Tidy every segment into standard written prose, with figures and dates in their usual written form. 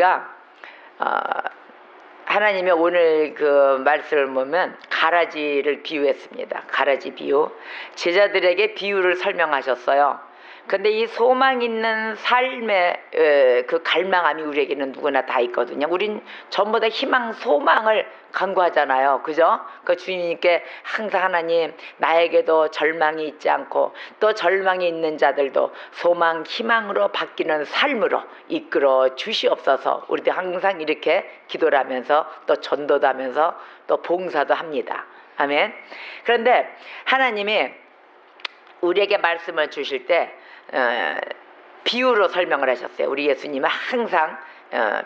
우리가 하나님의 오늘 그 말씀을 보면 가라지를 비유했습니다. 가라지 비유. 제자들에게 비유를 설명하셨어요. 근데 이 소망 있는 삶의 그 갈망함이 우리에게는 누구나 다 있거든요. 우린 전부 다 희망, 소망을 간구하잖아요. 그죠? 그 주님께 항상 하나님, 나에게도 절망이 있지 않고 또 절망이 있는 자들도 소망, 희망으로 바뀌는 삶으로 이끌어 주시옵소서. 우리도 항상 이렇게 기도를 하면서 또 전도도 하면서 또 봉사도 합니다. 아멘. 그런데 하나님이 우리에게 말씀을 주실 때 비유로 설명을 하셨어요. 우리 예수님은 항상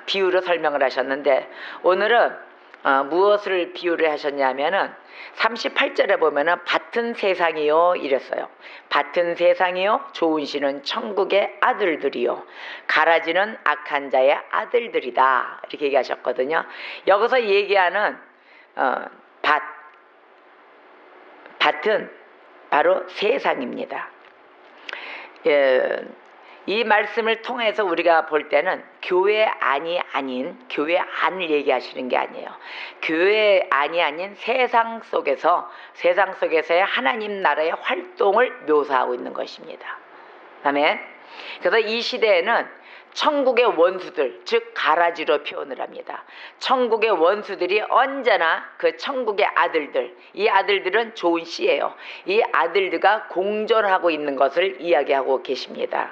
비유로 설명을 하셨는데 오늘은 무엇을 비유를 하셨냐면은 38절에 보면은 밭은 세상이요 이랬어요. 밭은 세상이요 좋은 씨는 천국의 아들들이요 가라지는 악한 자의 아들들이다 이렇게 얘기하셨거든요. 여기서 얘기하는 밭은 바로 세상입니다. 이 말씀을 통해서 우리가 볼 때는 교회 안이 아닌 교회 안을 얘기하시는 게 아니에요. 교회 안이 아닌 세상 속에서의 하나님 나라의 활동을 묘사하고 있는 것입니다. 아멘. 그래서 이 시대에는 천국의 원수들, 즉 가라지로 표현을 합니다. 천국의 원수들이 언제나 그 천국의 아들들, 이 아들들은 좋은 씨예요. 이 아들들과 공존하고 있는 것을 이야기하고 계십니다.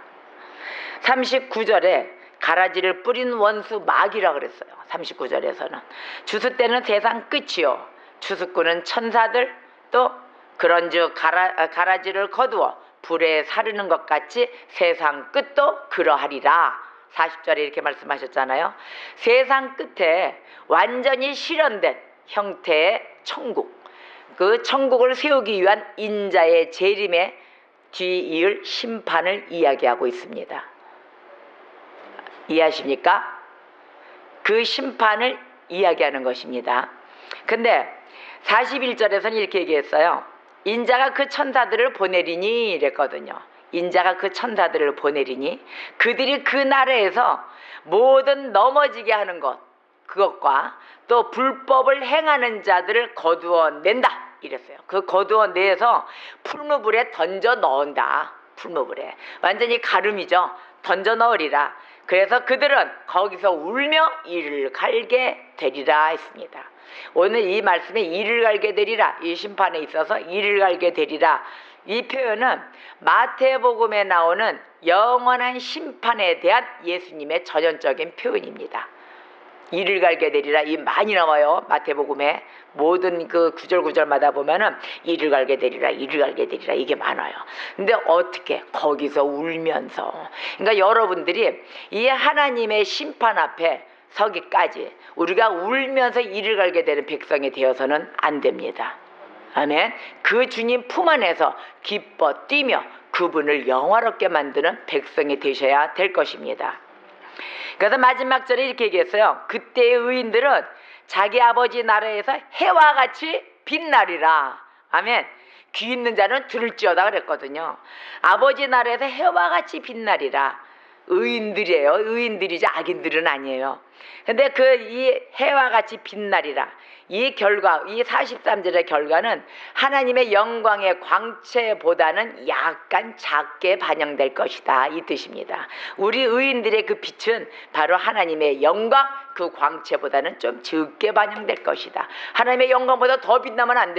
39절에 가라지를 뿌린 원수 마귀라 그랬어요. 39절에서는 주스 때는 세상 끝이요 주스꾼은 천사들 또 그런즉 가라지를 거두어 불에 사르는 것 같이 세상 끝도 그러하리라. 40절에 이렇게 말씀하셨잖아요. 세상 끝에 완전히 실현된 형태의 천국, 그 천국을 세우기 위한 인자의 재림에 뒤이을 심판을 이야기하고 있습니다. 이해하십니까? 그 심판을 이야기하는 것입니다. 근데 41절에서는 이렇게 얘기했어요. 인자가 그 천사들을 보내리니 이랬거든요. 인자가 그 천사들을 보내리니 그들이 그 나라에서 모든 넘어지게 하는 것, 그것과 또 불법을 행하는 자들을 거두어낸다 이랬어요. 그 거두어내서 풀무불에 던져 넣은다. 풀무불에 완전히 가름이죠. 던져 넣으리라. 그래서 그들은 거기서 울며 이를 갈게 되리라 했습니다. 오늘 이 말씀에 이를 갈게 되리라, 이 심판에 있어서 이를 갈게 되리라, 이 표현은 마태복음에 나오는 영원한 심판에 대한 예수님의 전형적인 표현입니다. 이를 갈게 되리라, 이 많이 나와요. 마태복음에 모든 그 구절마다 보면은 이를 갈게 되리라, 이를 갈게 되리라, 이게 많아요. 근데 어떻게 거기서 울면서, 그러니까 여러분들이 이 하나님의 심판 앞에 서기까지 우리가 울면서 이를 갈게 되는 백성이 되어서는 안 됩니다. 아멘. 그 주님 품 안에서 기뻐 뛰며 그분을 영화롭게 만드는 백성이 되셔야 될 것입니다. 그래서 마지막 절에 이렇게 얘기했어요. 그때의 의인들은 자기 아버지 나라에서 해와 같이 빛나리라. 아멘. 귀 있는 자는 들을지어다 그랬거든요. 아버지 나라에서 해와 같이 빛나리라. 의인들이에요. 의인들이지 악인들은 아니에요. 근데 이 해와 같이 빛나리라, 이 결과, 이 43절의 결과는 하나님의 영광의 광채보다는 약간 작게 반영될 것이다, 이 뜻입니다. 우리 의인들의 그 빛은 바로 하나님의 영광, 그 광채보다는 좀 적게 반영될 것이다. 하나님의 영광보다 더 빛나면 안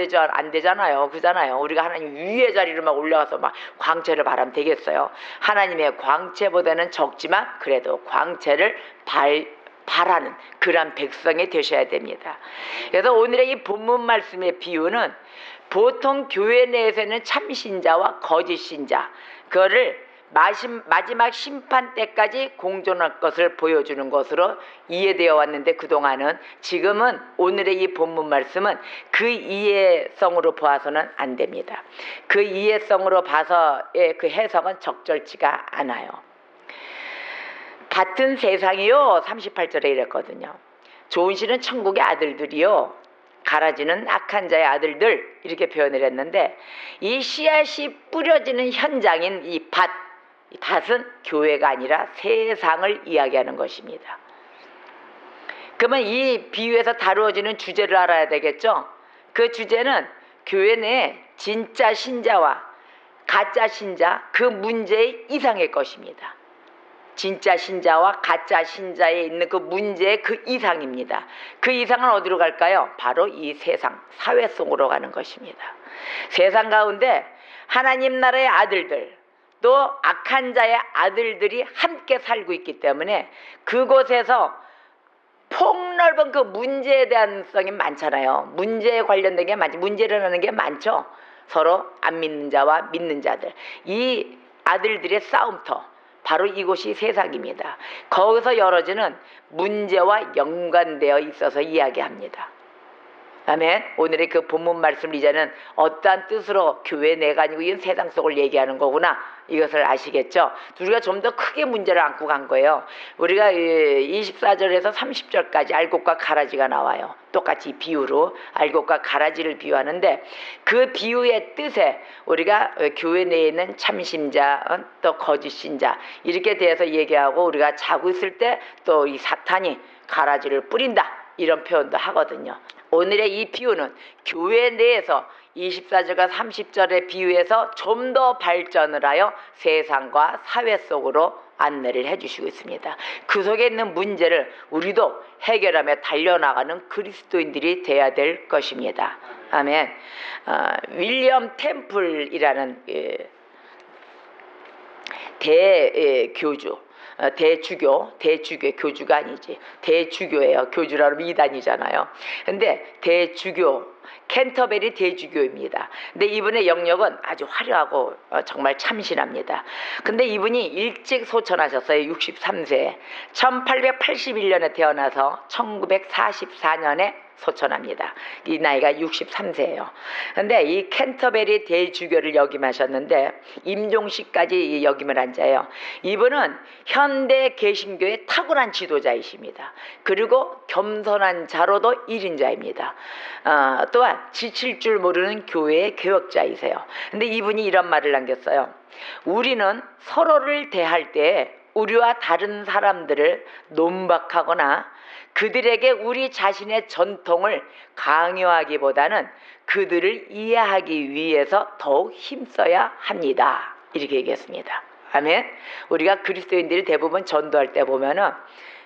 되잖아요. 그잖아요. 우리가 하나님 위의 자리로 막 올라가서 막 광채를 바라면 되겠어요. 하나님의 광채보다는 적지만 그래도 광채를 바라는 그런 백성이 되셔야 됩니다. 그래서 오늘의 이 본문 말씀의 비유는 보통 교회 내에서는 참신자와 거짓신자, 그거를 마지막 심판 때까지 공존할 것을 보여주는 것으로 이해되어 왔는데, 그동안은, 지금은 오늘의 이 본문 말씀은 그 이해성으로 보아서는 안 됩니다. 그 이해성으로 봐서의 그 해석은 적절치가 않아요. 밭은 세상이요 38절에 이랬거든요. 좋은 씨는 천국의 아들들이요 가라지는 악한 자의 아들들, 이렇게 표현을 했는데, 이 씨앗이 뿌려지는 현장인 이 밭은 교회가 아니라 세상을 이야기하는 것입니다. 그러면 이 비유에서 다루어지는 주제를 알아야 되겠죠. 그 주제는 교회 내 진짜 신자와 가짜 신자, 그 문제의 이상의 것입니다. 진짜 신자와 가짜 신자에 있는 그 문제의 그 이상입니다. 그 이상은 어디로 갈까요? 바로 이 세상, 사회 속으로 가는 것입니다. 세상 가운데 하나님 나라의 아들들, 또 악한 자의 아들들이 함께 살고 있기 때문에 그곳에서 폭넓은 그 문제에 대한 성이 많잖아요. 문제에 관련된 게 많죠. 문제를 하는 게 많죠. 서로 안 믿는 자와 믿는 자들, 이 아들들의 싸움터, 바로 이곳이 세상입니다. 거기서 열어지는 문제와 연관되어 있어서 이야기합니다. 아멘. 오늘의 그 본문 말씀 이제는 어떠한 뜻으로 교회 내가 아니고 이 세상 속을 얘기하는 거구나, 이것을 아시겠죠? 우리가 좀 더 크게 문제를 안고 간 거예요. 우리가 24절에서 30절까지 알곡과 가라지가 나와요. 똑같이 비유로 알곡과 가라지를 비유하는데, 그 비유의 뜻에 우리가 교회 내에 있는 참신자, 또 거짓 신자, 이렇게 대해서 얘기하고, 우리가 자고 있을 때 또 이 사탄이 가라지를 뿌린다, 이런 표현도 하거든요. 오늘의 이 비유는 교회 내에서 24절과 30절의 비유에서 좀 더 발전을 하여 세상과 사회 속으로 안내를 해주시고 있습니다. 그 속에 있는 문제를 우리도 해결하며 달려나가는 그리스도인들이 되어야 될 것입니다. 아멘. 윌리엄 템플이라는 대교주, 대주교, 교주가 아니지, 대주교예요. 교주라면 이단이잖아요. 근데 대주교, 캔터베리 대주교입니다. 근데 이분의 영역은 아주 화려하고 정말 참신합니다. 근데 이분이 일찍 소천하셨어요. 63세에 1881년에 태어나서 1944년에 소천합니다. 이 나이가 63세예요. 근데 이 캔터베리 대주교를 역임하셨는데 임종식까지 역임을 한 자예요. 이분은 현대 개신교의 탁월한 지도자이십니다. 그리고 겸손한 자로도 1인자입니다. 또한 지칠 줄 모르는 교회의 개혁자이세요. 근데 이분이 이런 말을 남겼어요. 우리는 서로를 대할 때 우리와 다른 사람들을 논박하거나 그들에게 우리 자신의 전통을 강요하기보다는 그들을 이해하기 위해서 더욱 힘써야 합니다. 이렇게 얘기했습니다. 아멘. 우리가 그리스도인들이 대부분 전도할 때 보면은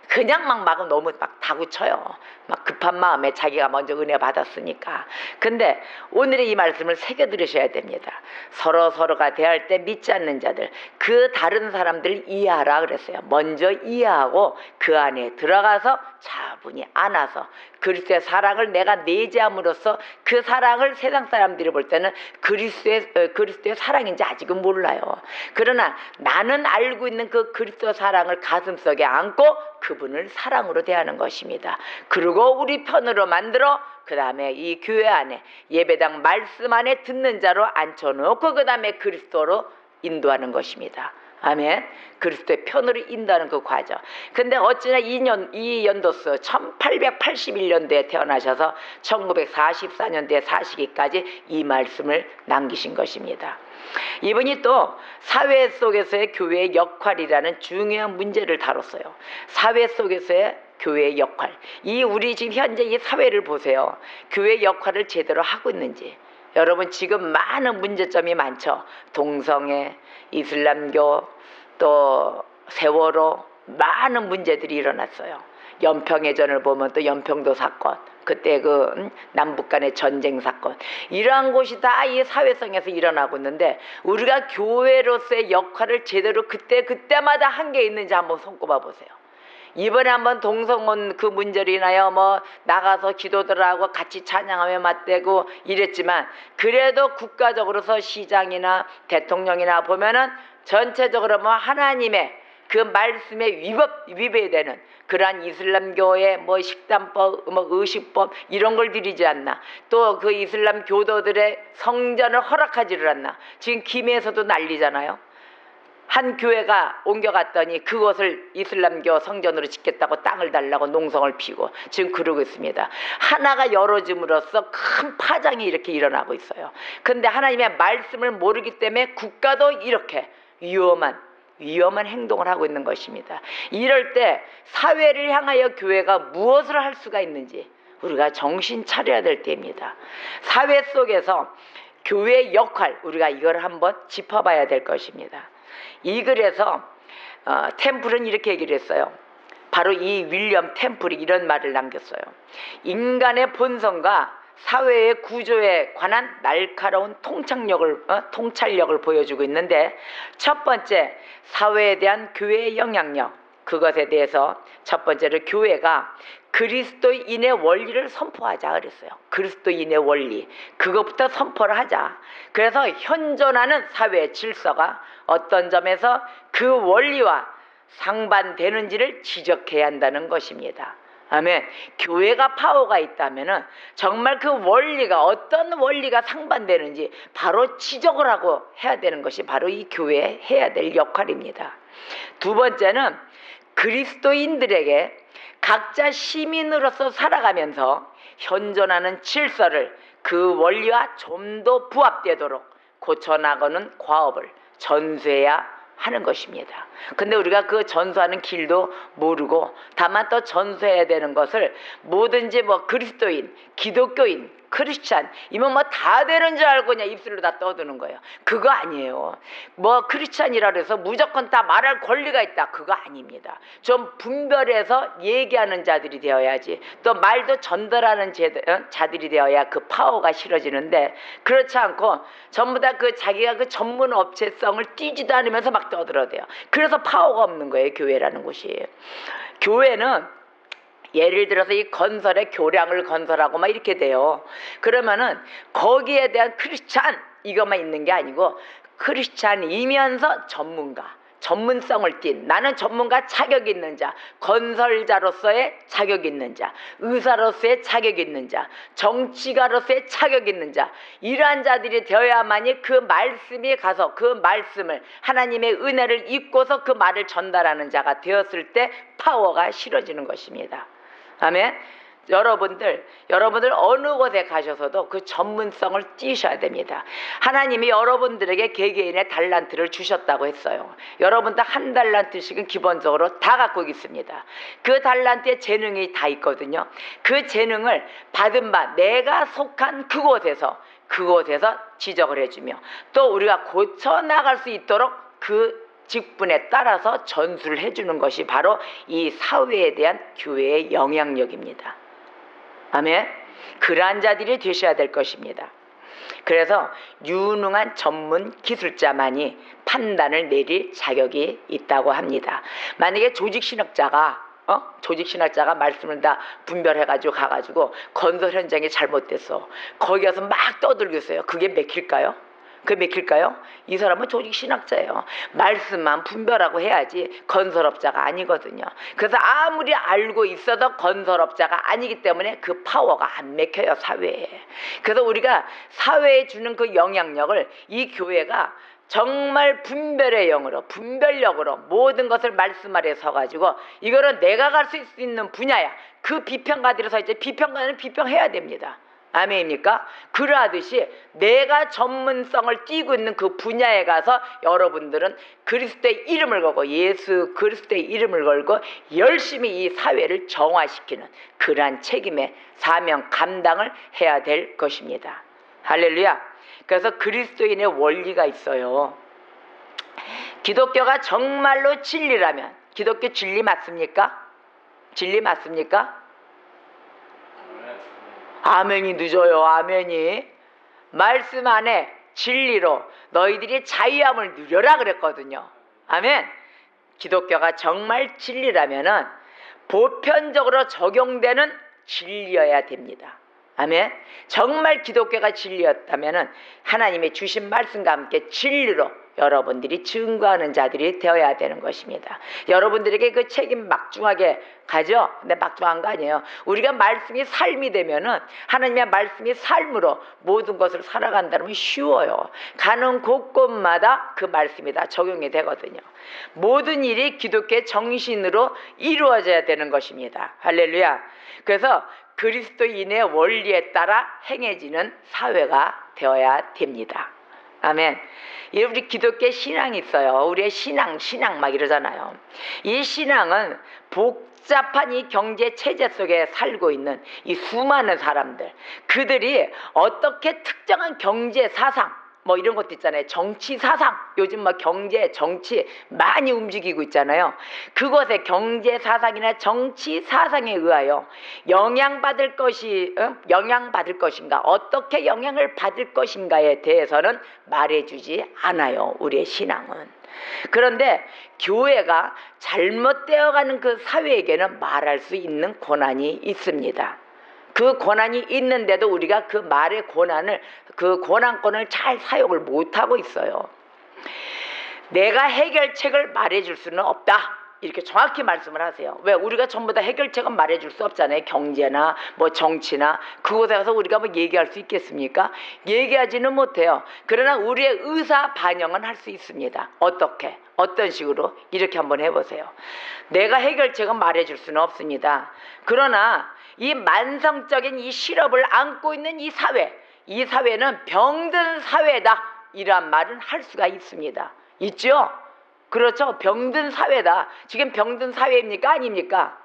그냥 막 너무 막 다구쳐요. 막 급한 마음에 자기가 먼저 은혜 받았으니까. 근데 오늘의 이 말씀을 새겨 들으셔야 됩니다. 서로가 대할 때 믿지 않는 자들, 그 다른 사람들을 이해하라 그랬어요. 먼저 이해하고 그 안에 들어가서 차분히 안아서 그리스도의 사랑을 내가 내재함으로써 그 사랑을 세상 사람들이 볼 때는 그리스도의 사랑인지 아직은 몰라요. 그러나 나는 알고 있는 그 그리스도 사랑을 가슴속에 안고 그분을 사랑으로 대하는 것입니다. 그리고 우리 편으로 만들어 그 다음에 이 교회 안에 예배당 말씀 안에 듣는 자로 앉혀놓고 그 다음에 그리스도로 인도하는 것입니다. 아멘. 그리스도의 편으로 인도하는 그 과정. 근데 어찌나 이 연도수 1881년도에 태어나셔서 1944년도에 사시기까지 이 말씀을 남기신 것입니다. 이분이 또 사회 속에서의 교회의 역할이라는 중요한 문제를 다뤘어요. 사회 속에서의 교회의 역할. 우리 지금 현재 이 사회를 보세요. 교회의 역할을 제대로 하고 있는지. 여러분 지금 많은 문제점이 많죠. 동성애, 이슬람교, 또 세월호, 많은 문제들이 일어났어요. 연평해전을 보면 또 연평도 사건, 그때 남북 간의 전쟁 사건, 이러한 것이 다 이 사회성에서 일어나고 있는데 우리가 교회로서의 역할을 제대로 그때마다 한 게 있는지 한번 손꼽아 보세요. 이번에 한번 동성혼 그 문제로 인하여 나가서 기도들 하고 같이 찬양하며 맞대고 이랬지만, 그래도 국가적으로서 시장이나 대통령이나 보면은 전체적으로 하나님의 그 말씀에 위배되는 그러한 이슬람교의 식단법, 의식법 이런 걸 들이지 않나. 또 그 이슬람 교도들의 성전을 허락하지를 않나. 지금 김해에서도 난리잖아요. 한 교회가 옮겨갔더니 그것을 이슬람교 성전으로 짓겠다고 땅을 달라고 농성을 피고 지금 그러고 있습니다. 하나가 열어짐으로써 큰 파장이 이렇게 일어나고 있어요. 근데 하나님의 말씀을 모르기 때문에 국가도 이렇게 위험한 위험한 행동을 하고 있는 것입니다. 이럴 때 사회를 향하여 교회가 무엇을 할 수가 있는지 우리가 정신 차려야 될 때입니다. 사회 속에서 교회의 역할, 우리가 이걸 한번 짚어봐야 될 것입니다. 이 글에서 템플은 이렇게 얘기를 했어요. 바로 이 윌리엄 템플이 이런 말을 남겼어요. 인간의 본성과 사회의 구조에 관한 날카로운 통찰력을 보여주고 있는데, 첫 번째, 사회에 대한 교회의 영향력, 그것에 대해서 첫 번째로 교회가 그리스도인의 원리를 선포하자 그랬어요. 그리스도인의 원리, 그것부터 선포를 하자. 그래서 현존하는 사회의 질서가 어떤 점에서 그 원리와 상반되는지를 지적해야 한다는 것입니다. 아멘. 교회가 파워가 있다면은 정말 그 원리가 어떤 원리가 상반되는지 바로 지적을 하고 해야 되는 것이 바로 이 교회의 해야 될 역할입니다. 두 번째는 그리스도인들에게 각자 시민으로서 살아가면서 현존하는 질서를 그 원리와 좀 더 부합되도록 고쳐나가는 과업을 전수해야 하는 것입니다. 근데 우리가 그 전수하는 길도 모르고 다만 또 전수해야 되는 것을 뭐든지 그리스도인, 기독교인, 크리스찬 이면 다 되는 줄 알고 그냥 입술로 다 떠드는 거예요. 그거 아니에요. 크리스찬이라 해서 무조건 다 말할 권리가 있다, 그거 아닙니다. 좀 분별해서 얘기하는 자들이 되어야지, 또 말도 전달하는 자들이 되어야 그 파워가 실어지는데, 그렇지 않고 전부 다 자기가 그 전문 업체성을 띄지도 않으면서 막 떠들어대요. 그래서 파워가 없는 거예요, 교회라는 곳이. 교회는 예를 들어서 이 건설에 교량을 건설하고 막 이렇게 돼요. 그러면은 거기에 대한 크리스찬 이것만 있는 게 아니고, 크리스찬이면서 전문성을 띈, 나는 전문가 자격 있는 자, 건설자로서의 자격 있는 자, 의사로서의 자격 있는 자, 정치가로서의 자격 있는 자, 이러한 자들이 되어야만이 그 말씀이 가서 그 말씀을, 하나님의 은혜를 입고서 그 말을 전달하는 자가 되었을 때 파워가 실어지는 것입니다. 아멘. 여러분들 어느 곳에 가셔서도 그 전문성을 띄셔야 됩니다. 하나님이 여러분들에게 개개인의 달란트를 주셨다고 했어요. 여러분도 한 달란트씩은 기본적으로 다 갖고 있습니다. 그 달란트에 재능이 다 있거든요. 그 재능을 받은 바 내가 속한 그곳에서 지적을 해주며, 또 우리가 고쳐나갈 수 있도록 그 직분에 따라서 전수를 해주는 것이 바로 이 사회에 대한 교회의 영향력입니다. 아멘. 그러한 자들이 되셔야 될 것입니다. 그래서 유능한 전문 기술자만이 판단을 내릴 자격이 있다고 합니다. 만약에 조직신학자가 말씀을 다 분별해가지고 가가지고 건설 현장이 잘못됐어, 거기 가서 막 떠들고 있어요. 그게 맥힐까요? 이 사람은 조직신학자예요. 말씀만 분별하고 해야지 건설업자가 아니거든요. 그래서 아무리 알고 있어도 건설업자가 아니기 때문에 그 파워가 안 맥혀요, 사회에. 그래서 우리가 사회에 주는 그 영향력을 이 교회가 정말 분별의 영으로, 분별력으로 모든 것을 말씀 아래 서가지고 이거는 내가 갈 수 있는 분야야, 그 비평가들에서 이제 비평가는 비평해야 됩니다. 아멘입니까? 그러하듯이 내가 전문성을 띠고 있는 그 분야에 가서 여러분들은 그리스도의 이름을 걸고, 예수 그리스도의 이름을 걸고 열심히 이 사회를 정화시키는 그러한 책임의 사명 감당을 해야 될 것입니다. 할렐루야. 그래서 그리스도인의 원리가 있어요. 기독교가 정말로 진리라면, 기독교 진리 맞습니까? 진리 맞습니까? 아멘이 늦어요. 아멘이. 말씀 안에 진리로 너희들이 자유함을 누려라 그랬거든요. 아멘. 기독교가 정말 진리라면은 보편적으로 적용되는 진리여야 됩니다. 아멘. 정말 기독교가 진리였다면은 하나님의 주신 말씀과 함께 진리로 여러분들이 증거하는 자들이 되어야 되는 것입니다. 여러분들에게 그 책임 막중하게 가죠? 근데 막중한 거 아니에요. 우리가 말씀이 삶이 되면은, 하나님의 말씀이 삶으로 모든 것을 살아간다면 쉬워요. 가는 곳곳마다 그 말씀이 다 적용이 되거든요. 모든 일이 기독교의 정신으로 이루어져야 되는 것입니다. 할렐루야. 그래서 그리스도인의 원리에 따라 행해지는 사회가 되어야 됩니다. 아멘. 예, 우리 기독교 신앙이 있어요. 우리의 신앙 막 이러잖아요. 이 신앙은 복잡한 이 경제 체제 속에 살고 있는 이 수많은 사람들, 그들이 어떻게 특정한 경제 사상, 뭐 이런 것도 있잖아요. 정치 사상, 요즘 뭐 경제 정치 많이 움직이고 있잖아요. 그것의 경제 사상이나 정치 사상에 의하여 영향받을 것인가, 어떻게 영향을 받을 것인가에 대해서는 말해주지 않아요, 우리의 신앙은. 그런데 교회가 잘못되어가는 그 사회에게는 말할 수 있는 권한이 있습니다. 그 권한이 있는데도 우리가 그 말의 그 권한권을 잘 사용을 못하고 있어요. 내가 해결책을 말해줄 수는 없다, 이렇게 정확히 말씀을 하세요. 왜? 우리가 전부 다 해결책은 말해줄 수 없잖아요. 경제나 뭐 정치나 그곳에 가서 우리가 뭐 얘기할 수 있겠습니까? 얘기하지는 못해요. 그러나 우리의 의사 반영은 할 수 있습니다. 어떻게? 어떤 식으로? 이렇게 한번 해보세요. 내가 해결책은 말해줄 수는 없습니다. 그러나 이 만성적인 이 실업을 안고 있는 이 사회는 병든 사회다, 이란 말은 할 수가 있습니다. 있죠? 그렇죠? 병든 사회다. 지금 병든 사회입니까? 아닙니까?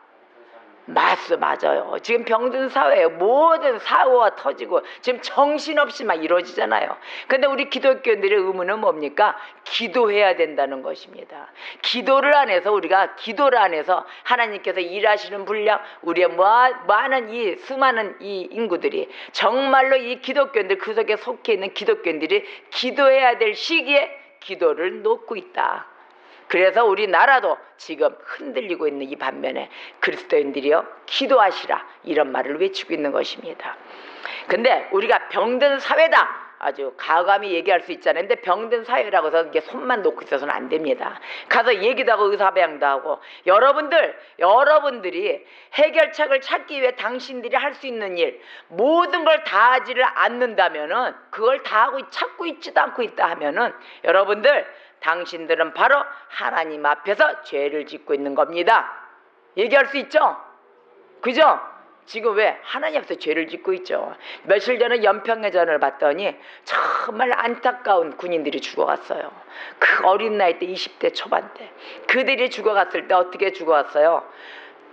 맞아요. 지금 병든 사회예요. 모든 사고가 터지고 지금 정신없이 막 이루어지잖아요. 근데 우리 기독교인들의 의무는 뭡니까? 기도해야 된다는 것입니다. 기도를 안 해서 하나님께서 일하시는 분량, 우리의 많은 이 수많은 이 인구들이, 정말로 이 기독교인들, 그 속에 속해 있는 기독교인들이 기도해야 될 시기에 기도를 놓고 있다. 그래서 우리나라도 지금 흔들리고 있는 이 반면에 그리스도인들이여 기도하시라, 이런 말을 외치고 있는 것입니다. 근데 우리가 병든 사회다, 아주 가감히 얘기할 수 있잖아요. 근데 병든 사회라고 해서 이게 손만 놓고 있어서는 안 됩니다. 가서 얘기도 하고 의사배양도 하고, 여러분들이 해결책을 찾기 위해 당신들이 할 수 있는 일, 모든 걸 다 하지를 않는다면은, 그걸 다 하고 찾고 있지도 않고 있다 하면은, 당신들은 바로 하나님 앞에서 죄를 짓고 있는 겁니다. 얘기할 수 있죠? 그죠? 지금 왜 하나님 앞에서 죄를 짓고 있죠. 며칠 전에 연평해전을 봤더니 정말 안타까운 군인들이 죽어갔어요. 그 어린 나이 때 20대 초반 때 그들이 죽어갔을 때 어떻게 죽어갔어요?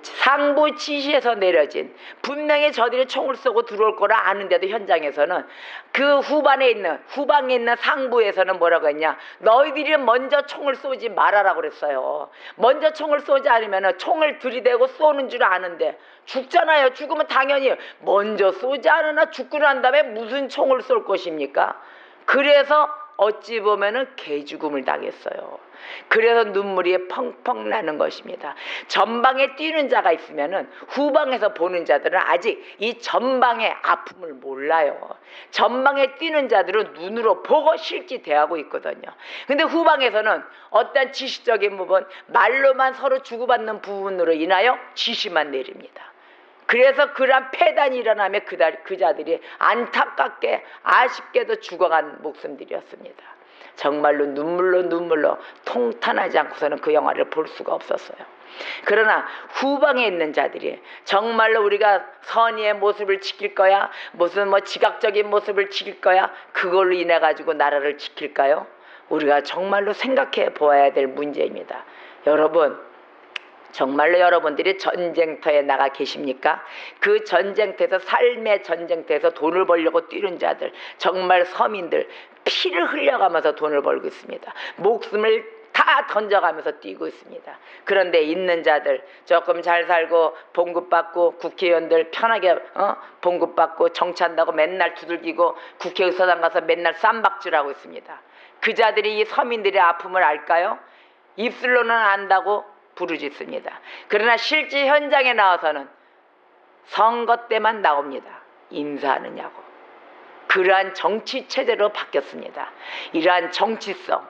상부 지시에서 내려진, 분명히 저들이 총을 쏘고 들어올 거라 아는데도 현장에서는 그 후방에 있는 상부에서는 뭐라고 했냐? 너희들이 먼저 총을 쏘지 말아라고 그랬어요. 먼저 총을 쏘지 않으면 총을 들이대고 쏘는 줄 아는데 죽잖아요. 죽으면 당연히 먼저 쏘지 않으나 죽고 난 다음에 무슨 총을 쏠 것입니까? 그래서 어찌 보면은 개죽음을 당했어요. 그래서 눈물이 펑펑 나는 것입니다. 전방에 뛰는 자가 있으면은 후방에서 보는 자들은 아직 이 전방의 아픔을 몰라요. 전방에 뛰는 자들은 눈으로 보고 실제 대하고 있거든요. 근데 후방에서는 어떤 지시적인 부분, 말로만 서로 주고받는 부분으로 인하여 지시만 내립니다. 그래서 그러한 폐단이 일어나며 그 자들이 안타깝게 아쉽게도 죽어간 목숨들이었습니다. 정말로 눈물로 통탄하지 않고서는 그 영화를 볼 수가 없었어요. 그러나 후방에 있는 자들이 정말로 우리가 선의의 모습을 지킬 거야, 무슨 지각적인 모습을 지킬 거야, 그걸로 인해 가지고 나라를 지킬까요? 우리가 정말로 생각해 보아야 될 문제입니다. 여러분, 정말로 여러분들이 전쟁터에 나가 계십니까? 그 전쟁터에서, 삶의 전쟁터에서 돈을 벌려고 뛰는 자들, 정말 서민들 피를 흘려가면서 돈을 벌고 있습니다. 목숨을 다 던져가면서 뛰고 있습니다. 그런데 있는 자들, 조금 잘 살고 봉급받고, 국회의원들 편하게 봉급받고 정치한다고 맨날 두들기고 국회의사당 가서 맨날 쌈박질하고 있습니다. 그 자들이 이 서민들의 아픔을 알까요? 입술로는 안다고 부르짖습니다. 그러나 실제 현장에 나와서는 선거 때만 나옵니다. 인사하느냐고. 그러한 정치 체제로 바뀌었습니다. 이러한 정치성,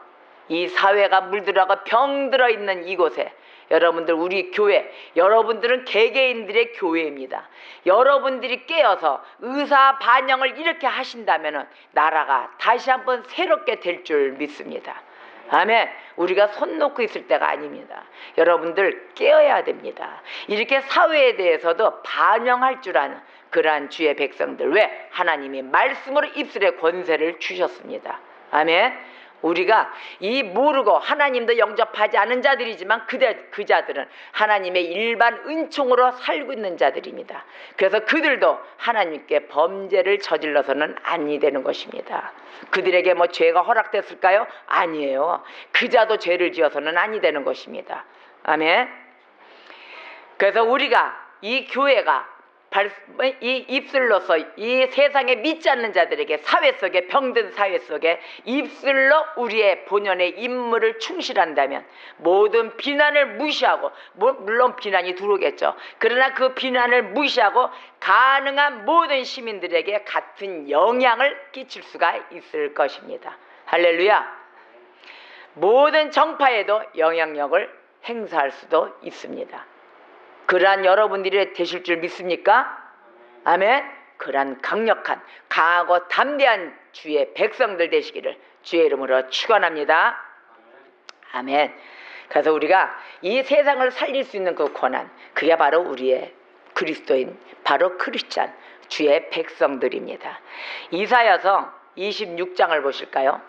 이 사회가 물들어가 병들어 있는 이곳에 여러분들, 우리 교회, 여러분들은 개개인들의 교회입니다. 여러분들이 깨어서 의사 반영을 이렇게 하신다면 나라가 다시 한번 새롭게 될 줄 믿습니다. 아멘. 우리가 손 놓고 있을 때가 아닙니다. 여러분들 깨어야 됩니다. 이렇게 사회에 대해서도 반영할 줄 아는 그러한 주의 백성들, 왜? 하나님이 말씀으로 입술의 권세를 주셨습니다. 아멘. 우리가 이 모르고 하나님도 영접하지 않은 자들이지만 그 자들은 하나님의 일반 은총으로 살고 있는 자들입니다. 그래서 그들도 하나님께 범죄를 저질러서는 아니 되는 것입니다. 그들에게 뭐 죄가 허락됐을까요? 아니에요. 그자도 죄를 지어서는 아니 되는 것입니다. 아멘. 그래서 우리가 이 교회가 이 입술로서 이 세상에 믿지 않는 자들에게 사회 속에 병든 사회 속에 입술로 우리의 본연의 임무를 충실한다면 모든 비난을 무시하고 물론 비난이 들어오겠죠. 그러나 그 비난을 무시하고 가능한 모든 시민들에게 같은 영향을 끼칠 수가 있을 것입니다. 할렐루야. 모든 정파에도 영향력을 행사할 수도 있습니다. 그러한 여러분들이 되실 줄 믿습니까? 아멘. 그러한 강력한 강하고 담대한 주의 백성들 되시기를 주의 이름으로 축원합니다. 아멘. 그래서 우리가 이 세상을 살릴 수 있는 그 권한, 그게 바로 우리의 그리스도인 바로 크리스찬 주의 백성들입니다. 이사야서 26장을 보실까요?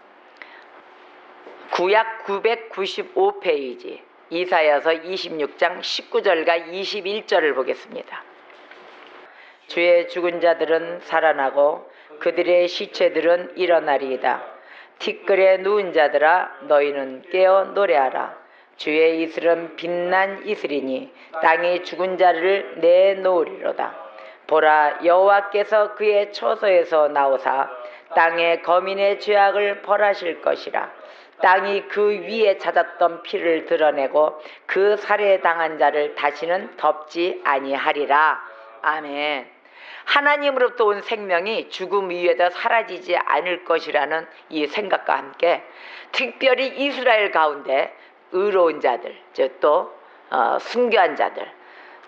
구약 995페이지 이사야서 26장 19절과 21절을 보겠습니다. 주의 죽은 자들은 살아나고 그들의 시체들은 일어나리이다. 티끌에 누운 자들아 너희는 깨어 노래하라. 주의 이슬은 빛난 이슬이니 땅이 죽은 자를 내놓으리로다. 보라, 여호와께서 그의 처소에서 나오사 땅의 거민의 죄악을 벌하실 것이라. 땅이 그 위에 찾았던 피를 드러내고 그 살해당한 자를 다시는 덮지 아니하리라. 아멘. 하나님으로부터 온 생명이 죽음 위에도 사라지지 않을 것이라는 이 생각과 함께 특별히 이스라엘 가운데 의로운 자들, 즉 또 순교한 자들,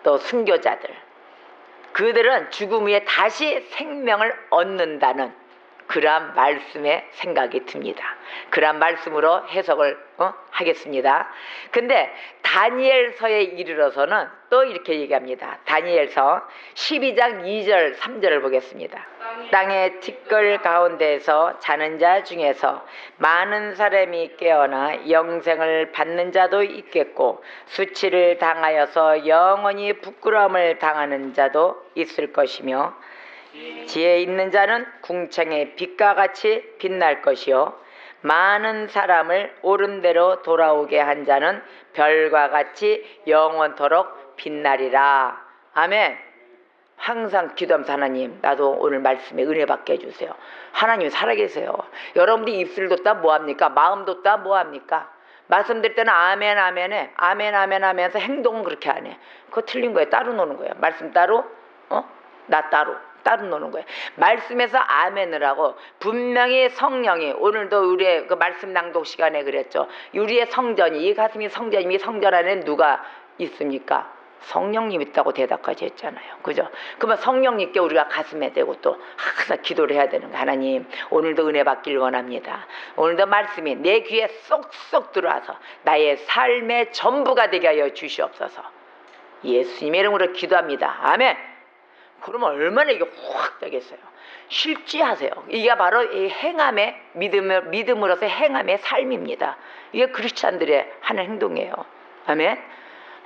또 순교자들, 그들은 죽음 위에 다시 생명을 얻는다는 그러한 말씀의 생각이 듭니다. 그러한 말씀으로 해석을 하겠습니다. 근데 다니엘서에 이르러서는 또 이렇게 얘기합니다. 다니엘서 12장 2절 3절을 보겠습니다. 땅의 티끌 가운데에서 자는 자 중에서 많은 사람이 깨어나 영생을 받는 자도 있겠고 수치를 당하여서 영원히 부끄러움을 당하는 자도 있을 것이며 지혜 있는 자는 궁창의 빛과 같이 빛날 것이요 많은 사람을 옳은 대로 돌아오게 한 자는 별과 같이 영원토록 빛나리라. 아멘. 항상 기도하면서 하나님 나도 오늘 말씀에 은혜 받게 해주세요. 하나님 살아계세요. 여러분들이 입술 뒀다 뭐합니까? 마음 뒀다 뭐합니까? 말씀드릴 때는 아멘 아멘에 아멘 아멘 하면서 행동은 그렇게 안 해. 그거 틀린 거예요. 따로 노는 거예요. 말씀 따로 나 따로 노는 거예요. 말씀에서 아멘을 하고 분명히 성령이 오늘도 우리의 그 말씀 낭독 시간에 그랬죠. 우리의 성전이 이 가슴이 성전이 성전 안에 누가 있습니까? 성령님 있다고 대답까지 했잖아요. 그죠? 그러면 성령님께 우리가 가슴에 대고 또 항상 기도를 해야 되는 거예요. 하나님 오늘도 은혜 받길 원합니다. 오늘도 말씀이 내 귀에 쏙쏙 들어와서 나의 삶의 전부가 되게 하여 주시옵소서. 예수님의 이름으로 기도합니다. 아멘. 그러면 얼마나 이게 확 되겠어요. 실지하세요. 이게 바로 이 행함의 믿음으로서 행함의 삶입니다. 이게 크리스찬들의 하는 행동이에요. 아멘.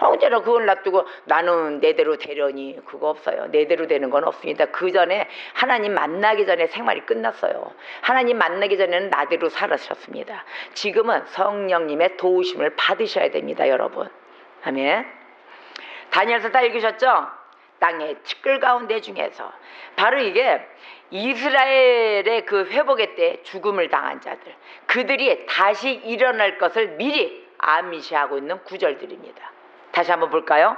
언제나 그걸 놔두고 나는 내대로 되려니 그거 없어요. 내대로 되는 건 없습니다. 그 전에 하나님 만나기 전에 생활이 끝났어요. 하나님 만나기 전에는 나대로 살았었습니다. 지금은 성령님의 도우심을 받으셔야 됩니다, 여러분. 아멘. 다니엘서 다 읽으셨죠? 땅의 티끌 가운데 중에서 바로 이게 이스라엘의 그 회복의 때 죽음을 당한 자들, 그들이 다시 일어날 것을 미리 암시하고 있는 구절들입니다. 다시 한번 볼까요?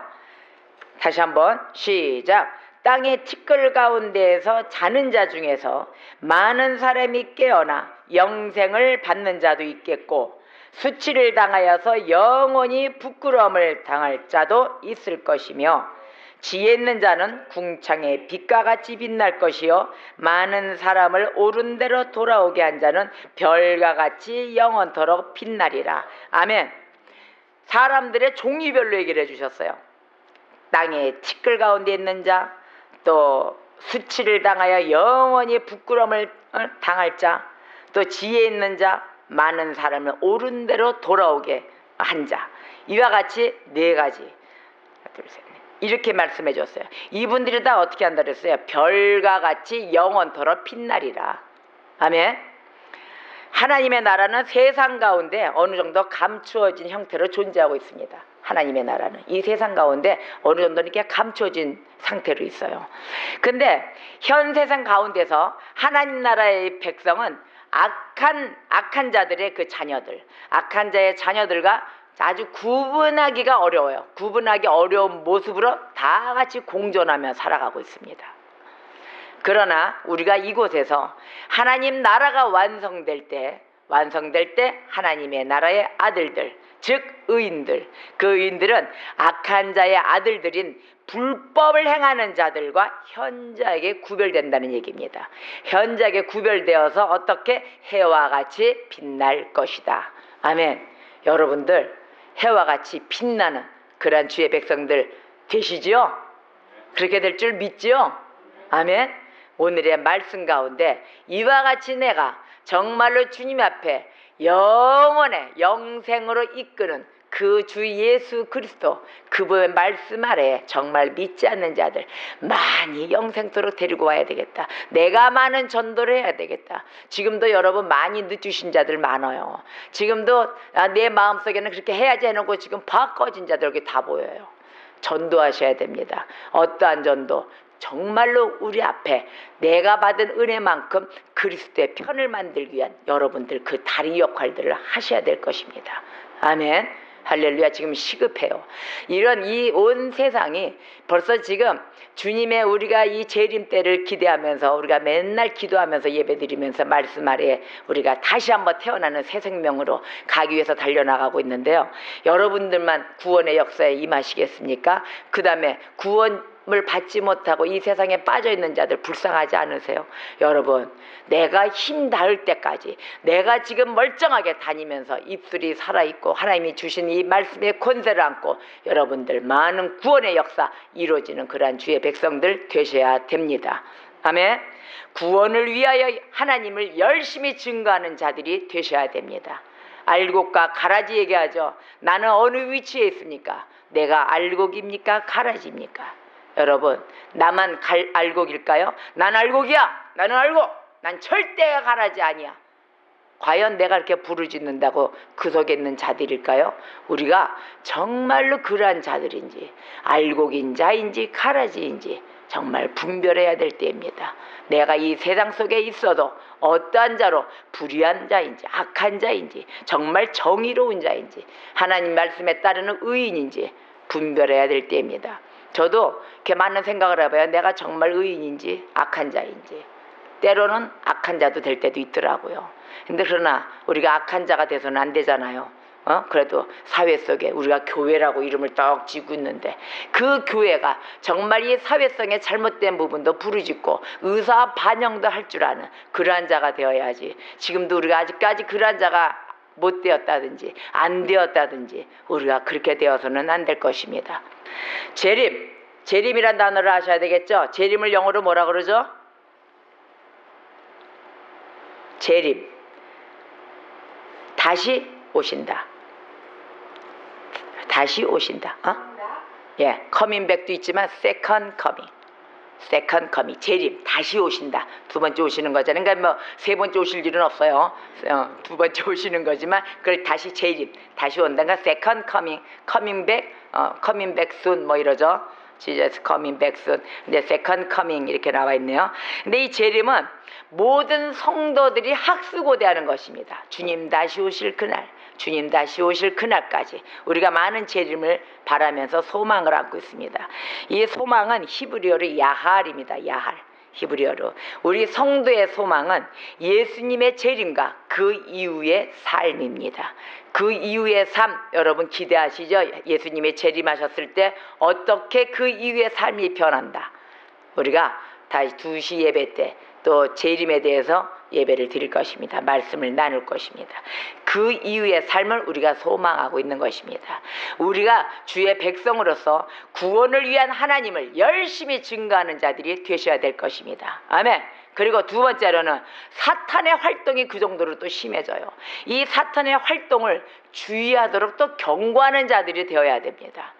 다시 한번 시작. 땅의 티끌 가운데에서 자는 자 중에서 많은 사람이 깨어나 영생을 받는 자도 있겠고 수치를 당하여서 영원히 부끄러움을 당할 자도 있을 것이며 지혜 있는 자는 궁창의 빛과 같이 빛날 것이요 많은 사람을 옳은 대로 돌아오게 한 자는 별과 같이 영원토록 빛나리라. 아멘. 사람들의 종류별로 얘기를 해주셨어요. 땅의 티끌 가운데 있는 자, 또 수치를 당하여 영원히 부끄러움을 당할 자, 또 지혜 있는 자, 많은 사람을 옳은 대로 돌아오게 한 자. 이와 같이 네 가지. 둘, 셋, 넷. 이렇게 말씀해 줬어요. 이분들이 다 어떻게 한다 그랬어요? 별과 같이 영원토록 빛나리라. 아멘. 하나님의 나라는 세상 가운데 어느 정도 감추어진 형태로 존재하고 있습니다. 하나님의 나라는 이 세상 가운데 어느 정도 이렇게 감추어진 상태로 있어요. 근데 현 세상 가운데서 하나님 나라의 백성은 악한 자들의 그 자녀들, 악한 자의 자녀들과 아주 구분하기가 어려워요. 구분하기 어려운 모습으로 다 같이 공존하며 살아가고 있습니다. 그러나 우리가 이곳에서 하나님 나라가 완성될 때 하나님의 나라의 아들들, 즉 의인들, 그 의인들은 악한 자의 아들들인 불법을 행하는 자들과 현자에게 구별된다는 얘기입니다. 현자에게 구별되어서 어떻게 해와 같이 빛날 것이다. 아멘. 여러분들 해와 같이 빛나는 그러한 주의 백성들 되시지요? 그렇게 될 줄 믿지요? 아멘. 오늘의 말씀 가운데 이와 같이 내가 정말로 주님 앞에 영원의 영생으로 이끄는 그 주 예수 그리스도 그분의 말씀 아래 정말 믿지 않는 자들 많이 영생토록 데리고 와야 되겠다. 내가 많은 전도를 해야 되겠다. 지금도 여러분 많이 늦으신 자들 많아요. 지금도 내 마음속에는 그렇게 해야지 해놓고 지금 바꿔진 자들 여기 다 보여요. 전도하셔야 됩니다. 어떠한 전도? 정말로 우리 앞에 내가 받은 은혜만큼 그리스도의 편을 만들기 위한 여러분들 그 다리 역할들을 하셔야 될 것입니다. 아멘. 할렐루야. 지금 시급해요. 이런 이 온 세상이 벌써 지금 주님의 우리가 이 재림 때를 기대하면서 우리가 맨날 기도하면서 예배드리면서 말씀 아래 우리가 다시 한번 태어나는 새 생명으로 가기 위해서 달려나가고 있는데요. 여러분들만 구원의 역사에 임하시겠습니까? 그 다음에 구원을 받지 못하고 이 세상에 빠져있는 자들 불쌍하지 않으세요? 여러분, 내가 힘 닿을 때까지 내가 지금 멀쩡하게 다니면서 입술이 살아있고 하나님이 주신 이 말씀의 권세를 안고 여러분들 많은 구원의 역사 이루어지는 그러한 주의 백성들 되셔야 됩니다. 아멘. 구원을 위하여 하나님을 열심히 증거하는 자들이 되셔야 됩니다. 알곡과 가라지 얘기하죠. 나는 어느 위치에 있습니까? 내가 알곡입니까? 가라지입니까? 여러분, 나만 알곡일까요? 난 알곡이야. 나는 알곡. 난 절대 가라지 아니야. 과연 내가 이렇게 부르짖는다고 그 속에 있는 자들일까요? 우리가 정말로 그러한 자들인지 알곡인 자인지 가라지인지 정말 분별해야 될 때입니다. 내가 이 세상 속에 있어도 어떠한 자로 불의한 자인지 악한 자인지 정말 정의로운 자인지 하나님 말씀에 따르는 의인인지 분별해야 될 때입니다. 저도 이렇게 많은 생각을 해봐요. 내가 정말 의인인지 악한 자인지. 때로는 악한 자도 될 때도 있더라고요. 근데 그러나 우리가 악한 자가 돼서는 안 되잖아요. 그래도 사회 속에 우리가 교회라고 이름을 떡 쥐고 있는데 그 교회가 정말 이 사회성의 잘못된 부분도 부르짖고 의사 반영도 할 줄 아는 그러한 자가 되어야지. 지금도 우리가 아직까지 그러한 자가 못 되었다든지 안 되었다든지 우리가 그렇게 되어서는 안 될 것입니다. 재림이란 단어를 아셔야 되겠죠. 재림을 영어로 뭐라 그러죠? 재림. 다시 오신다. 다시 오신다. 예, coming back도 있지만 second coming. 재림. 다시 오신다. 두 번째 오시는 거잖아요. 그러니까 뭐 세 번째 오실 일은 없어요. 두 번째 오시는 거지만 그걸 다시 재림. 다시 온다. 그러니까 second coming back soon 뭐 이러죠. Jesus coming back soon. 근데 second coming 이렇게 나와 있네요. 근데 이 재림은 모든 성도들이 학수고대하는 것입니다. 주님 다시 오실 그날, 주님 다시 오실 그날까지 우리가 많은 재림을 바라면서 소망을 안고 있습니다. 이 소망은 히브리어로 야할입니다. 야할. 히브리어로 우리 성도의 소망은 예수님의 재림과 그 이후의 삶입니다. 그 이후의 삶 여러분 기대하시죠? 예수님의 재림하셨을 때 어떻게 그 이후의 삶이 변한다. 우리가 다시 2시 예배 때 또 재림에 대해서 예배를 드릴 것입니다. 말씀을 나눌 것입니다. 그 이후의 삶을 우리가 소망하고 있는 것입니다. 우리가 주의 백성으로서 구원을 위한 하나님을 열심히 증거하는 자들이 되셔야 될 것입니다. 아멘. 그리고 두 번째로는 사탄의 활동이 그 정도로 또 심해져요. 이 사탄의 활동을 주의하도록 또 경고하는 자들이 되어야 됩니다.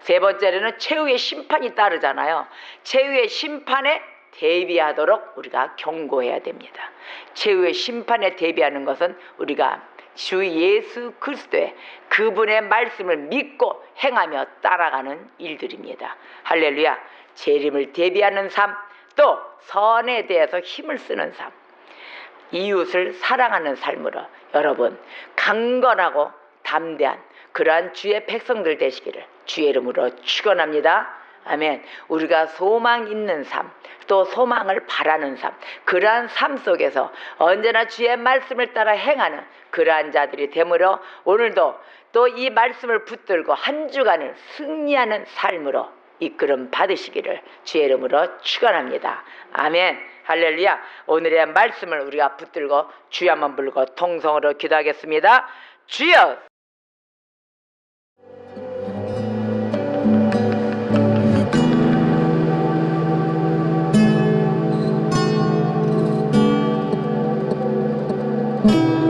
세 번째로는 최후의 심판이 따르잖아요. 최후의 심판에 대비하도록 우리가 경고해야 됩니다. 최후의 심판에 대비하는 것은 우리가 주 예수 그리스도의 그분의 말씀을 믿고 행하며 따라가는 일들입니다. 할렐루야. 재림을 대비하는 삶, 또 선에 대해서 힘을 쓰는 삶, 이웃을 사랑하는 삶으로 여러분 강건하고 담대한 그러한 주의 백성들 되시기를 주의 이름으로 축원합니다. 아멘. 우리가 소망 있는 삶, 또 소망을 바라는 삶, 그러한 삶 속에서 언제나 주의 말씀을 따라 행하는 그러한 자들이 되므로 오늘도 또 이 말씀을 붙들고 한 주간을 승리하는 삶으로 이끌음 받으시기를 주의 이름으로 축원합니다. 아멘. 할렐루야. 오늘의 말씀을 우리가 붙들고 주여 한번 부르고 통성으로 기도하겠습니다. 주여. thank you